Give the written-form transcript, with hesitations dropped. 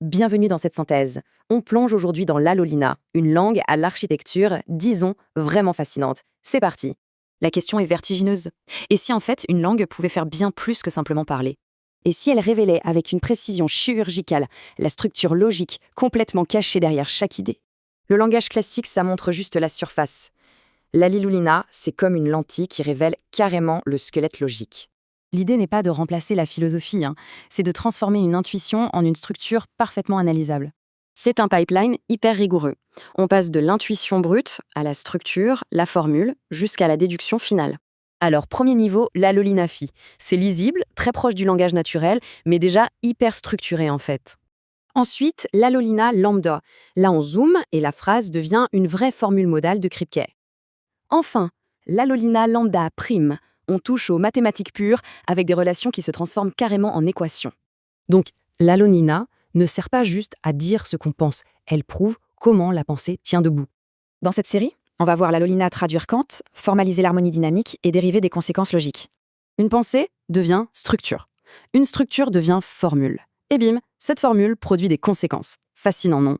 Bienvenue dans cette synthèse. On plonge aujourd'hui dans l'Alolina, une langue à l'architecture, disons, vraiment fascinante. C'est parti. La question est vertigineuse. Et si en fait une langue pouvait faire bien plus que simplement parler? Et si elle révélait avec une précision chirurgicale la structure logique complètement cachée derrière chaque idée? Le langage classique, ça montre juste la surface. L'Alilulina, c'est comme une lentille qui révèle carrément le squelette logique. L'idée n'est pas de remplacer la philosophie, c'est de transformer une intuition en une structure parfaitement analysable. C'est un pipeline hyper rigoureux. On passe de l'intuition brute à la structure, la formule, jusqu'à la déduction finale. Alors, premier niveau, l'Alolinafi. C'est lisible, très proche du langage naturel, mais déjà hyper structuré en fait. Ensuite, l'Alolina lambda. Là, on zoome et la phrase devient une vraie formule modale de Kripke. Enfin, l'Alolina lambda prime. On touche aux mathématiques pures avec des relations qui se transforment carrément en équations. Donc, l'Alolina ne sert pas juste à dire ce qu'on pense, elle prouve comment la pensée tient debout. Dans cette série, on va voir l'Alolina traduire Kant, formaliser l'harmonie dynamique et dériver des conséquences logiques. Une pensée devient structure. Une structure devient formule. Et bim, cette formule produit des conséquences. Fascinant, non?